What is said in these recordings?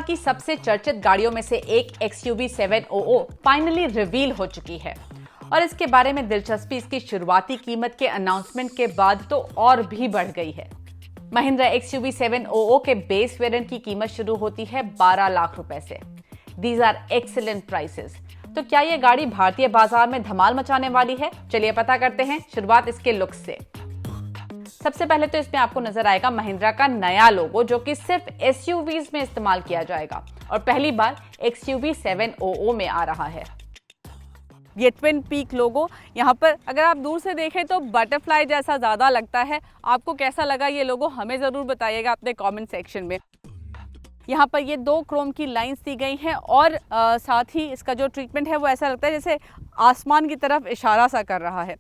की सबसे चर्चित गाड़ियों में से एक XUV 700 फाइनली रिवील हो चुकी है और इसके बारे में दिलचस्पी इसकी शुरुआती कीमत के अनाउंसमेंट के बाद तो और भी बढ़ गई है। महिंद्रा XUV 700 के बेस वेरिएंट की कीमत शुरू होती है 12 लाख रुपए से। These are excellent prices. तो क्या ये गाड़ी भारतीय बाजार में धमाल मचाने वाली है? चलिए पता करते हैं। शुरुआत इसके लुक से। सबसे पहले तो इसमें आपको नजर आएगा महिंद्रा का नया लोगो, जो कि सिर्फ SUVs में इस्तेमाल किया जाएगा और पहली बार XUV 700 में आ रहा है। ये ट्विन पीक लोगो यहाँ पर अगर आप दूर से देखें तो बटरफ्लाई जैसा ज़्यादा लगता है। आपको कैसा लगा ये लोगो हमें ज़रूर बताइएगा अपने कमेंट सेक्शन में। यहाँ पर ये 2 क्रोम की लाइंस दी गई हैं और साथ ही इसका जो ट्रीटमेंट है वो ऐसा लगता है जैसे आसमान की तरफ इशारा सा कर रहा है।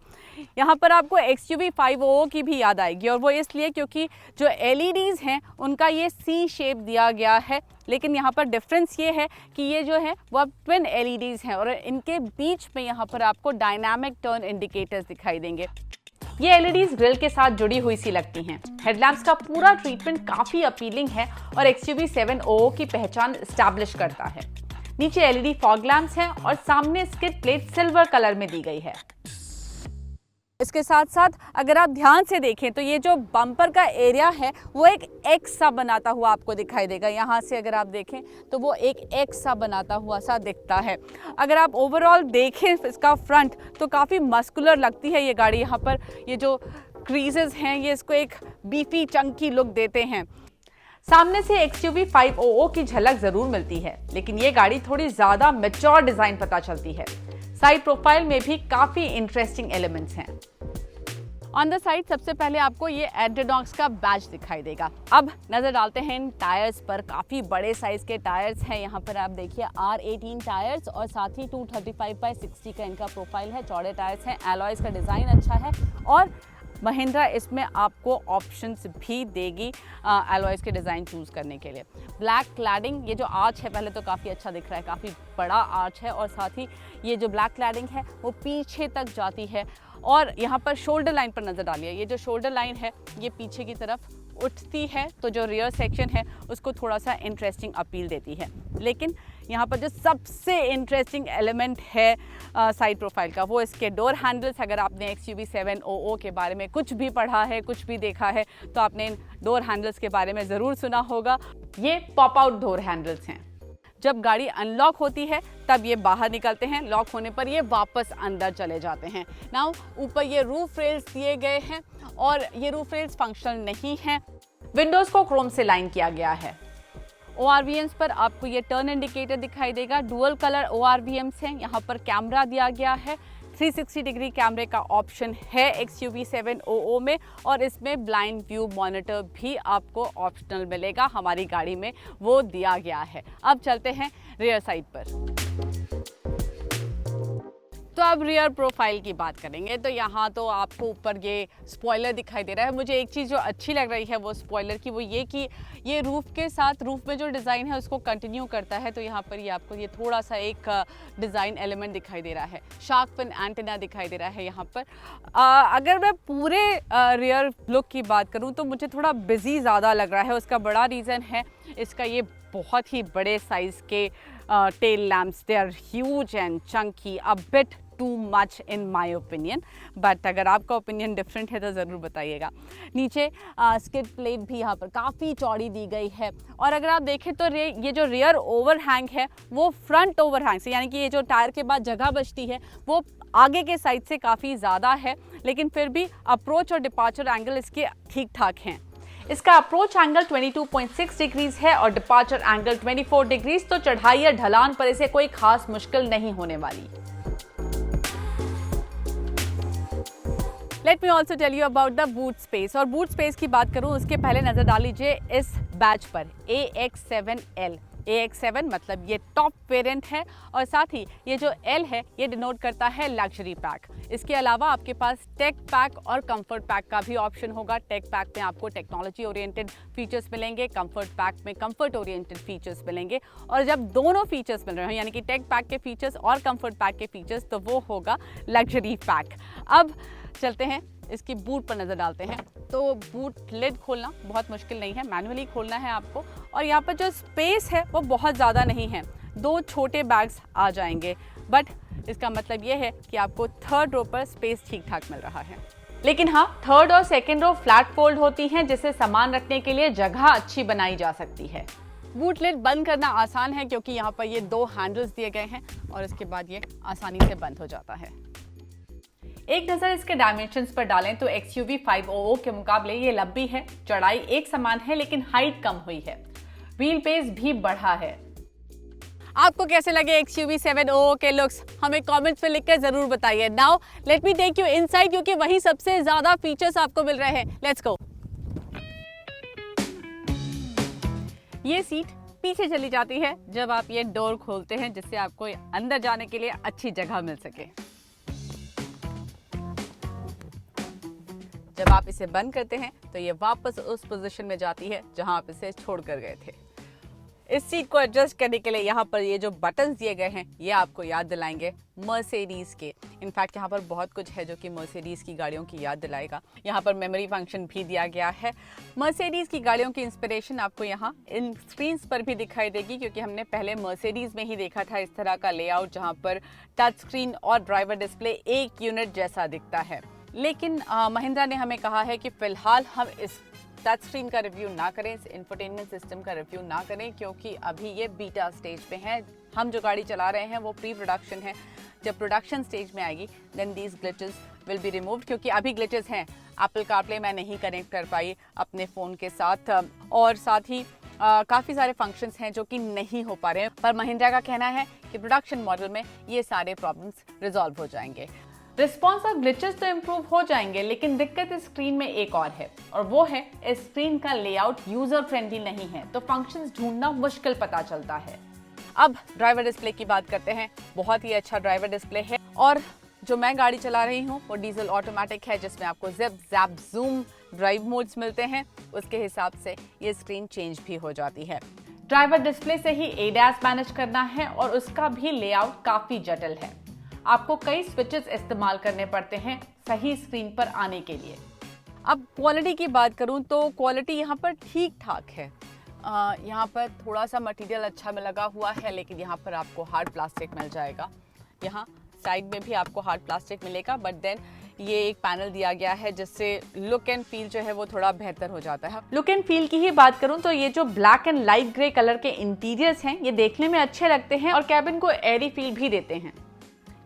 यहाँ पर आपको XUV 500 की भी याद आएगी और वो इसलिए क्योंकि जो LEDs हैं उनका ये C शेप दिया गया है, लेकिन यहाँ पर डिफरेंस ये है कि ये जो है वो अब ट्विन LEDs हैं और इनके बीच में यहाँ पर आपको डायनामिक टर्न इंडिकेटर्स दिखाई देंगे। ये LEDs ग्रिल के साथ जुड़ी हुई सी लगती हैं। हेडलैम्प्स का पूरा ट्रीटमेंट काफी अपीलिंग है और XUV 700 की पहचान एस्टैब्लिश करता है। नीचे LED फॉग लैम्प्स हैं और सामने स्किड प्लेट सिल्वर कलर में दी गई है। इसके साथ साथ अगर आप ध्यान से देखें तो ये जो बम्पर का एरिया है वो एक एक्स सा बनाता हुआ आपको दिखाई देगा। यहाँ से अगर आप देखें तो वो एक एक्स सा बनाता हुआ सा दिखता है। अगर आप ओवरऑल देखें इसका फ्रंट तो काफ़ी मस्कुलर लगती है ये गाड़ी। यहाँ पर ये जो क्रीजेस हैं ये इसको एक बीफी चंकी लुक देते हैं। सामने से XUV 500 की झलक जरूर मिलती है, लेकिन ये गाड़ी थोड़ी ज़्यादा मैच्योर डिज़ाइन पता चलती है। साइड प्रोफाइल में भी काफ़ी इंटरेस्टिंग एलिमेंट्स हैं। ऑन द साइड सबसे पहले आपको ये एड्रेनॉक्स का बैच दिखाई देगा। अब नज़र डालते हैं इन टायर्स पर। काफ़ी बड़े साइज़ के टायर्स हैं। यहाँ पर आप देखिए R18 टायर्स और साथ ही 235/60 का इनका प्रोफाइल है। चौड़े टायर्स हैं। एलॉयज का डिज़ाइन अच्छा है और महिंद्रा इसमें आपको ऑप्शंस भी देगी एलॉयज के डिज़ाइन चूज़ करने के लिए। ब्लैक क्लैडिंग, ये जो आर्च है पहले तो काफ़ी अच्छा दिख रहा है, काफ़ी बड़ा आर्च है और साथ ही ये जो ब्लैक क्लैडिंग है वो पीछे तक जाती है और यहाँ पर शोल्डर लाइन पर नज़र डालिए। ये जो शोल्डर लाइन है ये पीछे की तरफ उठती है तो जो रियर सेक्शन है उसको थोड़ा सा इंटरेस्टिंग अपील देती है। लेकिन यहाँ पर जो सबसे इंटरेस्टिंग एलिमेंट है साइड प्रोफाइल का वो इसके डोर हैंडल्स। अगर आपने XUV 700 के बारे में कुछ भी पढ़ा है, कुछ भी देखा है तो आपने इन डोर हैंडल्स के बारे में ज़रूर सुना होगा। ये पॉप आउट डोर हैंडल्स हैं। जब गाड़ी अनलॉक होती है तब ये बाहर निकलते हैं, लॉक होने पर ये वापस अंदर चले जाते हैं। नाउ ऊपर ये रूफ रेल्स दिए गए हैं और ये रूफ रेल्स फंक्शनल नहीं हैं। विंडोज़ को क्रोम से लाइन किया गया है। ORVMs पर आपको ये टर्न इंडिकेटर दिखाई देगा। डुअल कलर ORVMs हैं। यहाँ पर कैमरा दिया गया है। 360 डिग्री कैमरे का ऑप्शन है XUV 700 में और इसमें ब्लाइंड व्यू मॉनिटर भी आपको ऑप्शनल मिलेगा। हमारी गाड़ी में वो दिया गया है। अब चलते हैं रियर साइड पर। तो अब रियर प्रोफाइल की बात करेंगे तो यहाँ तो आपको ऊपर ये स्पॉइलर दिखाई दे रहा है। मुझे एक चीज़ जो अच्छी लग रही है वो स्पॉइलर की, वो ये कि ये रूफ के साथ रूफ में जो डिज़ाइन है उसको कंटिन्यू करता है। तो यहाँ पर ये आपको ये थोड़ा सा एक डिज़ाइन एलिमेंट दिखाई दे रहा है। शार्क फिन एंटेना दिखाई दे रहा है यहाँ पर। अगर मैं पूरे रियर लुक की बात करूँ तो मुझे थोड़ा बिजी ज़्यादा लग रहा है। उसका बड़ा रीज़न है इसका ये बहुत ही बड़े साइज़ के tail lamps. They are huge and chunky, a bit too much in my opinion, but अगर आपका ओपिनियन डिफरेंट है तो ज़रूर बताइएगा। नीचे स्किड प्लेट भी यहाँ पर काफ़ी चौड़ी दी गई है और अगर आप देखें तो ये जो रियर ओवरहैंग है वो फ्रंट ओवरहैंग से, यानी कि ये जो टायर के बाद जगह बचती है वो आगे के साइड से काफ़ी ज़्यादा है, लेकिन फिर भी अप्रोच और डिपार्चर एंगल इसके ठीक ठाक हैं। इसका अप्रोच एंगल 22.6 डिग्रीज है और डिपार्चर एंगल 24 डिग्रीज। तो चढ़ाई या ढलान पर इसे कोई खास मुश्किल नहीं होने वाली। Let me also tell you about the boot space. और बूट स्पेस की बात करूं उसके पहले नजर डाल लीजिए इस बैच पर AX7L। AX7 मतलब ये टॉप वेरिएंट है और साथ ही ये जो L है ये डिनोट करता है लग्जरी पैक। इसके अलावा आपके पास टेक पैक और कंफर्ट पैक का भी ऑप्शन होगा। टेक पैक में आपको टेक्नोलॉजी ओरिएंटेड फीचर्स मिलेंगे, कंफर्ट पैक में कंफर्ट ओरिएंटेड फीचर्स मिलेंगे। और जब दोनों फीचर्स मिल रहे हो यानी कि टेक पैक के फीचर्स और कंफर्ट पैक के फीचर्स, तो वो होगा लग्जरी पैक। अब चलते हैं इसकी बूट पर नज़र डालते हैं तो बूट लिड खोलना बहुत मुश्किल नहीं है, मैनुअली खोलना है आपको। और यहाँ पर जो स्पेस है वो बहुत ज़्यादा नहीं है, 2 छोटे बैग्स आ जाएंगे, बट इसका मतलब ये है कि आपको थर्ड रो पर स्पेस ठीक ठाक मिल रहा है। लेकिन हाँ, थर्ड और सेकेंड रो फ्लैट फोल्ड होती हैं, जिससे सामान रखने के लिए जगह अच्छी बनाई जा सकती है। बूट लिड बंद करना आसान है क्योंकि यहाँ पर ये 2 हैंडल्स दिए गए हैं और इसके बाद ये आसानी से बंद हो जाता है। एक नज़र इसके डायमेंशंस पर डालें तो XUV 500 के मुकाबले ये लंबी है, चौड़ाई एक समान है लेकिन हाइट कम हुई है, व्हील बेस भी बढ़ा है। आपको कैसे लगे XUV 700 के लुक्स, हमें कमेंट्स में लिखकर जरूर बताइए। Now let me take you inside, क्योंकि वहीं सबसे ज्यादा फीचर्स आपको मिल रहे हैं। Let's go. ये सीट पीछे चली जाती है जब आप ये डोर खोलते हैं, जिससे आपको अंदर जाने के लिए अच्छी जगह मिल सके। जब आप इसे बंद करते हैं तो ये वापस उस पोजीशन में जाती है जहां आप इसे छोड़ कर गए थे। इस सीट को एडजस्ट करने के लिए यहाँ पर ये जो बटन्स दिए गए हैं ये आपको याद दिलाएंगे मर्सिडीज के। इनफैक्ट यहाँ पर बहुत कुछ है जो कि मर्सिडीज की गाड़ियों की याद दिलाएगा। यहाँ पर मेमोरी फंक्शन भी दिया गया है। मर्सिडीज की गाड़ियों की इंस्पिरेशन आपको यहाँ इन स्क्रीन्स पर भी दिखाई देगी, क्योंकि हमने पहले मर्सिडीज में ही देखा था इस तरह का लेआउट जहाँ पर टच स्क्रीन और ड्राइवर डिस्प्ले एक यूनिट जैसा दिखता है। लेकिन महिंद्रा ने हमें कहा है कि फिलहाल हम इस टच स्क्रीन का रिव्यू ना करें, इस इंफोटेनमेंट सिस्टम का रिव्यू ना करें, क्योंकि अभी ये बीटा स्टेज पे है। हम जो गाड़ी चला रहे हैं वो प्री प्रोडक्शन है। जब प्रोडक्शन स्टेज में आएगी then these glitches will be removed, क्योंकि अभी ग्लिचेस हैं। एप्पल कारप्ले मैं नहीं कनेक्ट कर पाई अपने फ़ोन के साथ, और साथ ही काफ़ी सारे फंक्शंस हैं जो कि नहीं हो पा रहे हैं। पर महिंद्रा का कहना है कि प्रोडक्शन मॉडल में ये सारे प्रॉब्लम्स रिजॉल्व हो जाएंगे। रिस्पॉन्स और ग्लिचेस तो इम्प्रूव हो जाएंगे, लेकिन दिक्कत इस स्क्रीन में एक और है, और वो है इस स्क्रीन का लेआउट यूजर फ्रेंडली नहीं है, तो फंक्शंस ढूंढना मुश्किल पता चलता है। अब ड्राइवर डिस्प्ले की बात करते हैं। बहुत ही अच्छा ड्राइवर डिस्प्ले है, और जो मैं गाड़ी चला रही हूँ वो डीजल ऑटोमेटिक है, जिसमें आपको zip JAP zoom drive modes मिलते हैं। उसके हिसाब से ये स्क्रीन चेंज भी हो जाती है। ड्राइवर डिस्प्ले से ही ADAS मैनेज करना है, और उसका भी लेआउट काफी जटिल है। आपको कई स्विचेस इस्तेमाल करने पड़ते हैं सही स्क्रीन पर आने के लिए। अब क्वालिटी की बात करूं तो क्वालिटी यहाँ पर ठीक ठाक है। यहाँ पर थोड़ा सा मटेरियल अच्छा में लगा हुआ है, लेकिन यहाँ पर आपको हार्ड प्लास्टिक मिल जाएगा। यहाँ साइड में भी आपको हार्ड प्लास्टिक मिलेगा, बट देन ये एक पैनल दिया गया है जिससे लुक एंड फील जो है वो थोड़ा बेहतर हो जाता है। लुक एंड फील की ही बात करूं तो ये जो black and light grey colour के इंटीरियर्स हैं ये देखने में अच्छे लगते हैं और कैबिन को एयरी फील भी देते हैं।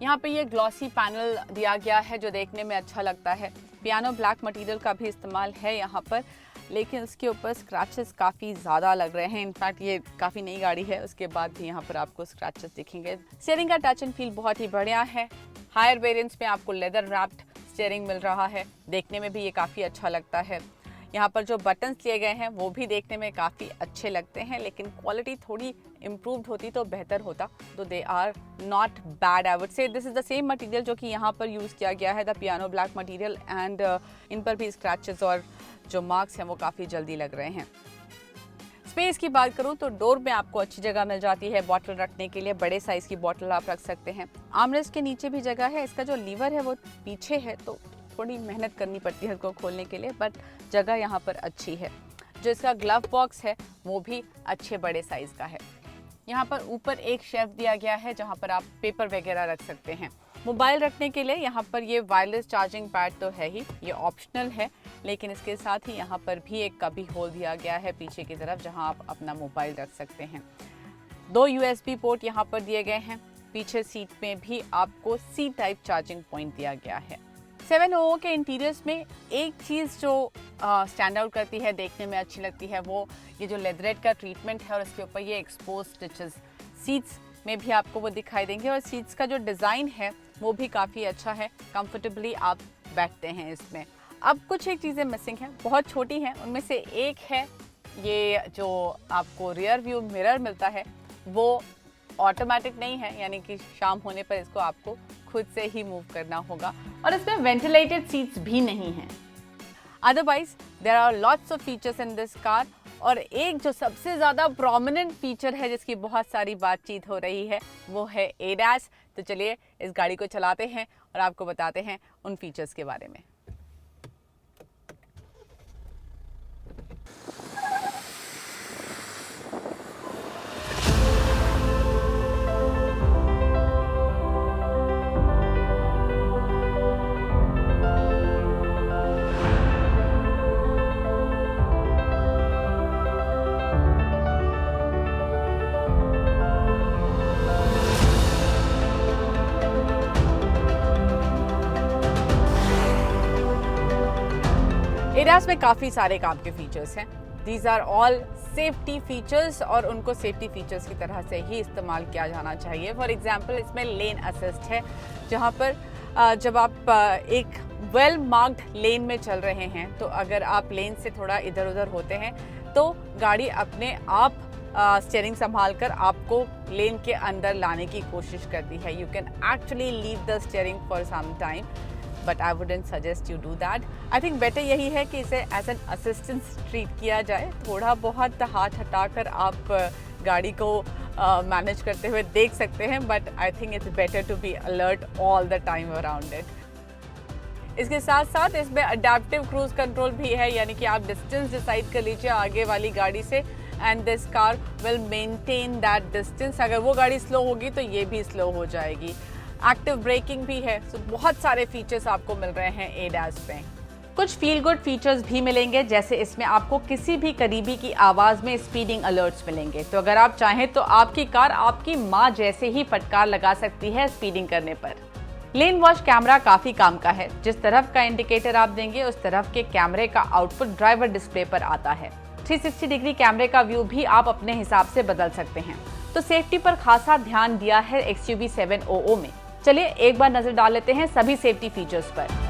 यहाँ पे ये ग्लॉसी पैनल दिया गया है जो देखने में अच्छा लगता है। पियानो ब्लैक मटेरियल का भी इस्तेमाल है यहाँ पर, लेकिन उसके ऊपर स्क्रैचेस काफ़ी ज़्यादा लग रहे हैं। इनफैक्ट ये काफ़ी नई गाड़ी है, उसके बाद भी यहाँ पर आपको स्क्रैचेस दिखेंगे। स्टीयरिंग का टच एंड फील बहुत ही बढ़िया है। हायर वेरिएंट्स में आपको लेदर रैप्ड स्टीयरिंग मिल रहा है, देखने में भी ये काफ़ी अच्छा लगता है। यहाँ पर जो बटन्स दिए गए हैं वो भी देखने में काफ़ी अच्छे लगते हैं, लेकिन क्वालिटी थोड़ी इम्प्रूव्ड होती तो बेहतर होता। तो they are not bad, I would say. This is the same material जो कि यहाँ पर यूज़ किया गया है, the piano black material, and इन पर भी स्क्रैचेस और जो मार्क्स हैं वो काफ़ी जल्दी लग रहे हैं। स्पेस की बात करूँ तो डोर में आपको अच्छी जगह मिल जाती है बॉटल रखने के लिए। बड़े साइज़ की बॉटल आप रख सकते हैं। आर्मरेस्ट के नीचे भी जगह है। इसका जो लीवर है वो पीछे है, तो थोड़ी मेहनत करनी पड़ती है इसको खोलने के लिए, बट जगह यहाँ पर अच्छी है। जो इसका ग्लव बॉक्स है वो भी अच्छे बड़े साइज़ का है। यहाँ पर ऊपर एक शेल्फ दिया गया है जहाँ पर आप पेपर वगैरह रख सकते हैं। मोबाइल रखने के लिए यहाँ पर ये वायरलेस चार्जिंग पैड तो है ही, ये ऑप्शनल है, लेकिन इसके साथ ही यहाँ पर भी एक कभी होल दिया गया है पीछे की तरफ जहाँ आप अपना मोबाइल रख सकते हैं। 2 USB पोर्ट यहाँ पर दिए गए हैं। पीछे सीट में भी आपको C टाइप चार्जिंग पॉइंट दिया गया है। 700 के इंटीरियर्स में एक चीज़ जो स्टैंड आउट करती है, देखने में अच्छी लगती है, वो ये जो लेदरेट का ट्रीटमेंट है और उसके ऊपर ये एक्सपोज स्टिचेस सीट्स में भी आपको वो दिखाई देंगे। और सीट्स का जो डिज़ाइन है वो भी काफ़ी अच्छा है, कंफर्टेबली आप बैठते हैं इसमें। अब कुछ एक चीज़ें मिसिंग हैं, बहुत छोटी हैं। उनमें से एक है ये जो आपको रियर व्यू मिरर मिलता है वो ऑटोमेटिक नहीं है, यानी कि शाम होने पर इसको आपको खुद से ही मूव करना होगा, और इसमें वेंटिलेटेड सीट्स भी नहीं हैं। Otherwise there are lots of features in this car, और एक जो सबसे ज़्यादा प्रोमिनेंट फीचर है जिसकी बहुत सारी बातचीत हो रही है वो है ADAS। तो चलिए इस गाड़ी को चलाते हैं और आपको बताते हैं उन फीचर्स के बारे में। एडास में काफ़ी सारे काम के फीचर्स हैं। These are all safety features और उनको सेफ्टी फीचर्स की तरह से ही इस्तेमाल किया जाना चाहिए। फॉर एग्जांपल इसमें लेन असिस्ट है, जहां पर जब आप एक वेल मार्क्ड लेन में चल रहे हैं तो अगर आप लेन से थोड़ा इधर उधर होते हैं तो गाड़ी अपने आप स्टीयरिंग संभाल कर आपको लेन के अंदर लाने की कोशिश करती है। You can actually leave the steering for some time, but I wouldn't suggest you do that. I think better यही है कि इसे एज एन असिस्टेंस ट्रीट किया जाए। थोड़ा बहुत हाथ हटाकर आप गाड़ी को मैनेज करते हुए देख सकते हैं, but I think it's better to be alert all the time around it. इसके साथ साथ इसमें अडेप्टिव क्रूज कंट्रोल भी है, यानी कि आप डिस्टेंस डिसाइड कर लीजिए आगे वाली गाड़ी से and this car will maintain that distance. अगर वो गाड़ी स्लो होगी तो ये भी स्लो हो जाएगी। एक्टिव ब्रेकिंग भी है। सो बहुत सारे फीचर्स आपको मिल रहे हैं एडास में। कुछ फील गुड फीचर्स भी मिलेंगे, जैसे इसमें आपको किसी भी करीबी की आवाज़ में स्पीडिंग अलर्ट्स मिलेंगे। तो अगर आप चाहें तो आपकी कार आपकी माँ जैसे ही फटकार लगा सकती है स्पीडिंग करने पर। लेन वॉच कैमरा काफ़ी काम का है। जिस तरफ का इंडिकेटर आप देंगे उस तरफ के कैमरे का आउटपुट ड्राइवर डिस्प्ले पर आता है। 360 डिग्री कैमरे का व्यू भी आप अपने हिसाब से बदल सकते हैं। तो सेफ्टी पर खासा ध्यान दिया है XUV 700 में। चलिए एक बार नजर डाल लेते हैं सभी सेफ्टी फीचर्स पर।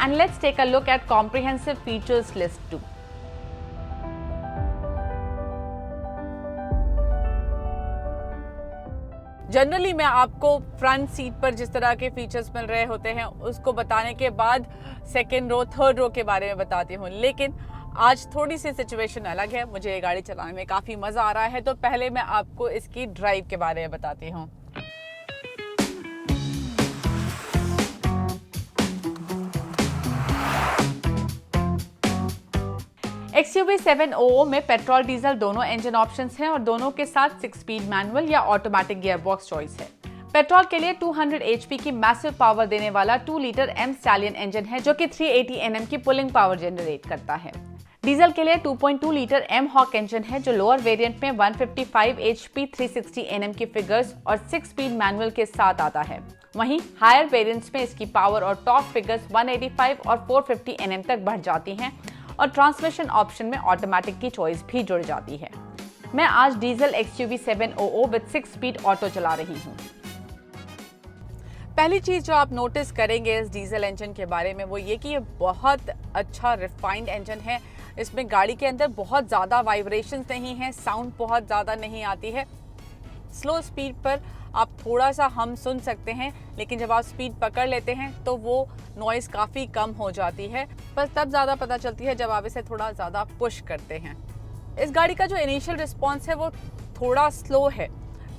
And let's take a look at comprehensive features list too. Generally मैं आपको फ्रंट सीट पर जिस तरह के फीचर्स मिल रहे होते हैं उसको बताने के बाद सेकेंड रो थर्ड रो के बारे में बताती हूँ, लेकिन आज थोड़ी सी सिचुएशन अलग है। मुझे ये गाड़ी चलाने में काफ़ी मज़ा आ रहा है, तो पहले मैं आपको इसकी ड्राइव के बारे में बताती हूँ। XUV 700 में पेट्रोल डीजल दोनों इंजन ऑप्शंस हैं और दोनों के साथ 6 स्पीड मैनुअल या ऑटोमेटिक गियरबॉक्स चॉइस है। पेट्रोल के लिए 200 HP की मैसिव पावर देने वाला 2 लीटर M स्टैलियन इंजन है जो कि 380 Nm की पुलिंग पावर जनरेट करता है। डीजल के लिए 2.2 लीटर M हॉक इंजन है जो लोअर वेरिएंट में 155 HP 360 Nm की फिगर्स और 6 स्पीड मैनुअल के साथ आता है। वहीं हायर वेरिएंट्स में इसकी पावर और टॉर्क फिगर्स 185 और 450 Nm तक बढ़ जाती हैं और ट्रांसमिशन ऑप्शन में ऑटोमेटिक की चॉइस भी जुड़ जाती है। मैं आज diesel XUV 700 with 6 speed auto चला रही हूँ। पहली चीज़ जो आप नोटिस करेंगे इस डीजल इंजन के बारे में वो ये कि ये बहुत अच्छा रिफाइंड इंजन है। इसमें गाड़ी के अंदर बहुत ज़्यादा वाइब्रेशंस नहीं है, साउंड बहुत ज़्यादा नहीं आती है। स्लो स्पीड पर आप थोड़ा सा हम सुन सकते हैं, लेकिन जब आप स्पीड पकड़ लेते हैं तो वो नॉइज़ काफ़ी कम हो जाती है। बस तब ज़्यादा पता चलती है जब आप इसे थोड़ा ज़्यादा पुश करते हैं। इस गाड़ी का जो इनिशियल रिस्पॉन्स है वो थोड़ा स्लो है।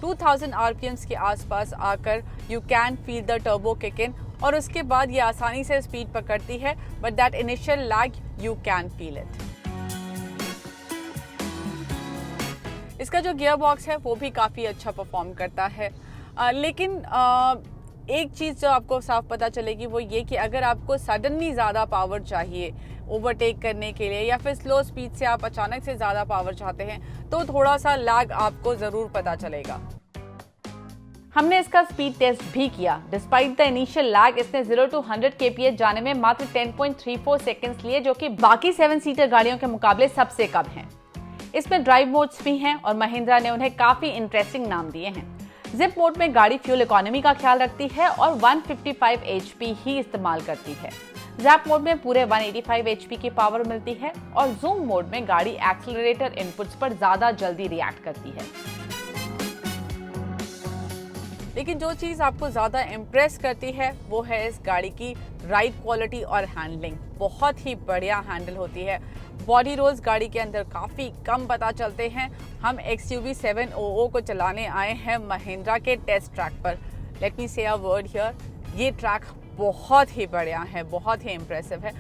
2000 RPMs के आसपास आकर you can feel the turbo kick in और उसके बाद ये आसानी से स्पीड पकड़ती है, but that initial lag you can feel it. इसका जो गियर बॉक्स है वो भी काफ़ी अच्छा परफॉर्म करता है, लेकिन एक चीज़ जो आपको साफ पता चलेगी वो ये कि अगर आपको सडनली ज़्यादा पावर चाहिए ओवरटेक करने के लिए या फिर स्लो स्पीड से आप अचानक से ज़्यादा पावर चाहते हैं तो थोड़ा सा लैग आपको ज़रूर पता चलेगा। हमने इसका स्पीड टेस्ट भी किया। डिस्पाइट द इनिशियल लैग इसने 0 to 100 kph जाने में मात्र 10.34 सेकेंड्स लिए, जो कि बाकी 7 सीटर गाड़ियों के मुकाबले सबसे कम है। इसमें ड्राइव मोड्स भी हैं और महिंद्रा ने उन्हें काफ़ी इंटरेस्टिंग नाम दिए हैं। जिप मोड में गाड़ी फ्यूल इकोनॉमी का ख्याल रखती है और 155 HP ही इस्तेमाल करती है। जैप मोड में पूरे 185 HP की पावर मिलती है और जूम मोड में गाड़ी एक्सीलरेटर इनपुट्स पर ज़्यादा जल्दी रिएक्ट करती है। लेकिन जो चीज़ आपको ज़्यादा इम्प्रेस करती है वो है इस गाड़ी की राइड क्वालिटी और हैंडलिंग। बहुत ही बढ़िया हैंडल होती है। बॉडी रोल्स गाड़ी के अंदर काफ़ी कम पता चलते हैं। हम XUV 700 को चलाने आए हैं महिंद्रा के टेस्ट ट्रैक पर। लेट मी से अ वर्ड हियर, ये ट्रैक बहुत ही बढ़िया है, बहुत ही इम्प्रेसिव है,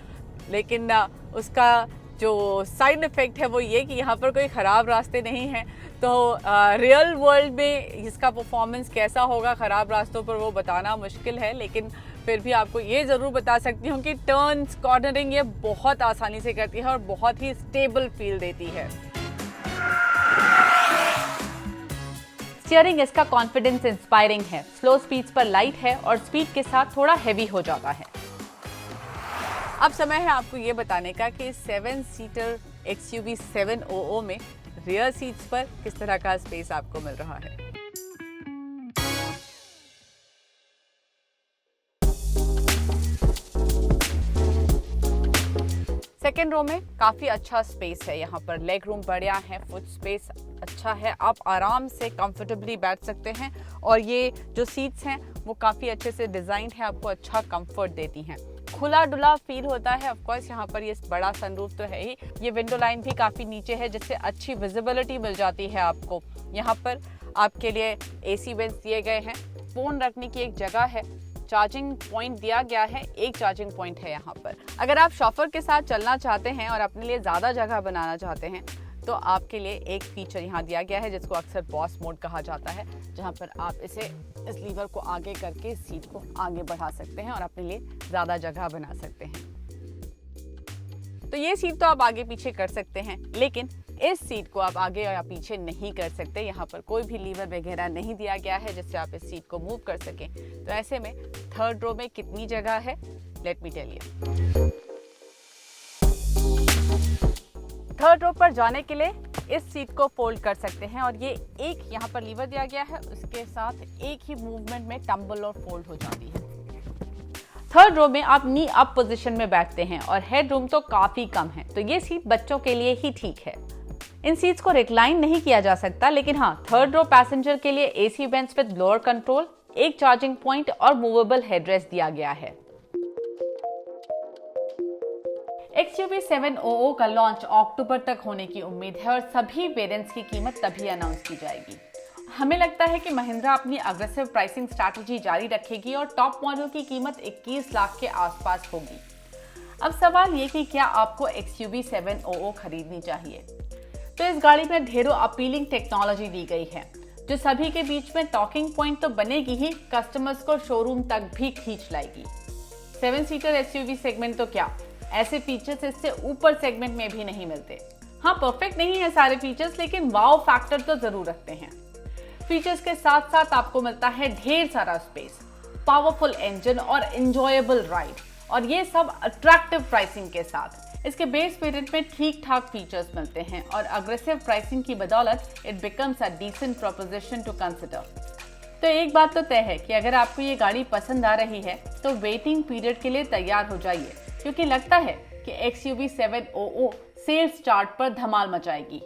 लेकिन उसका जो साइड इफ़ेक्ट है वो ये कि यहाँ पर कोई ख़राब रास्ते नहीं हैं। तो रियल वर्ल्ड में इसका परफॉर्मेंस कैसा होगा ख़राब रास्तों पर वो बताना मुश्किल है, लेकिन फिर भी आपको ये ज़रूर बता सकती हूँ कि टर्न्स कॉर्नरिंग ये बहुत आसानी से करती है और बहुत ही स्टेबल फील देती है। स्टीयरिंग इसका कॉन्फिडेंस इंस्पायरिंग है, स्लो स्पीड्स पर लाइट है और स्पीड के साथ थोड़ा हैवी हो जाता है। अब समय है आपको ये बताने का कि 7 सीटर XUV 700 में रियर सीट्स पर किस तरह का स्पेस आपको मिल रहा है। सेकेंड रो में काफी अच्छा स्पेस है, यहाँ पर लेग रूम बढ़िया है, फुट स्पेस अच्छा है, आप आराम से कंफर्टेबली बैठ सकते हैं और ये जो सीट्स हैं वो काफी अच्छे से डिजाइन है, आपको अच्छा कंफर्ट देती हैं। खुला डुला फील होता है। ऑफ कोर्स यहाँ पर ये बड़ा सनरूफ तो है ही, ये विंडो लाइन भी काफी नीचे है जिससे अच्छी विजिबिलिटी मिल जाती है आपको। यहाँ पर आपके लिए AC वेंट्स दिए गए हैं, फोन रखने की एक जगह है, चार्जिंग पॉइंट दिया गया है, एक चार्जिंग पॉइंट है यहाँ पर। अगर आप शॉफर के साथ चलना चाहते हैं और अपने लिए ज़्यादा जगह बनाना चाहते हैं तो आपके लिए एक फीचर यहाँ दिया गया है जिसको अक्सर बॉस मोड कहा जाता है, जहाँ पर आप इस लीवर को आगे करके सीट को आगे बढ़ा सकते हैं और अपने लिए ज़्यादा जगह बना सकते हैं। तो ये सीट तो आप आगे पीछे कर सकते हैं, लेकिन इस सीट को आप आगे या पीछे नहीं कर सकते। यहाँ पर कोई भी लीवर वगैरह नहीं दिया गया है जिससे आप इस सीट को मूव कर सकें। तो ऐसे में थर्ड रो में कितनी जगह है, let me tell you. Third row पर जाने के लिए इस सीट को फोल्ड कर सकते हैं और ये एक यहाँ पर लीवर दिया गया है, उसके साथ एक ही मूवमेंट में टम्बल और फोल्ड हो जाती है। थर्ड रो में आप नी अप पोजीशन में बैठते हैं और हेड रूम तो काफी कम है, तो ये सीट बच्चों के लिए ही ठीक है। इन सीट्स को रिक्लाइन नहीं किया जा सकता, लेकिन हाँ, थर्ड रो पैसेंजर के लिए AC vents with lower control, एक चार्जिंग पॉइंट और मूवेबल हेडरेस्ट दिया गया है। XUV 700 का लॉन्च अक्टूबर तक होने की उम्मीद है और सभी वेरिएंट्स की कीमत तभी अनाउंस की जाएगी। हमें लगता है कि महिंद्रा अपनी अग्रेसिव प्राइसिंग स्ट्रैटेजी जारी रखेगी और टॉप मॉडल की कीमत 21 लाख के आसपास होगी। अब सवाल ये कि क्या आपको XUV 700 खरीदनी चाहिए? तो इस गाड़ी में ढेरों अपीलिंग टेक्नोलॉजी दी गई है जो सभी के बीच में टॉकिंग पॉइंट तो बनेगी ही, कस्टमर्स को शोरूम तक भी खींच लाएगी। 7 सीटर SUV सेगमेंट तो क्या, ऐसे फीचर्स इससे ऊपर सेगमेंट में भी नहीं मिलते। हाँ, परफेक्ट नहीं है सारे फीचर्स, लेकिन वाओ फैक्टर तो जरूर रखते हैं। फीचर्स के साथ साथ आपको मिलता है ढेर सारा स्पेस, पावरफुल इंजन और एंजॉयबल राइड, और ये सब अट्रैक्टिव प्राइसिंग के साथ। इसके बेस वेरिएंट में ठीक ठाक फीचर्स मिलते हैं और अग्रेसिव प्राइसिंग की बदौलत it becomes a decent proposition to consider. तो एक बात तो तय है कि अगर आपको ये गाड़ी पसंद आ रही है तो वेटिंग पीरियड के लिए तैयार हो जाइए, क्योंकि लगता है कि XUV 700 सेल्स चार्ट पर धमाल मचाएगी।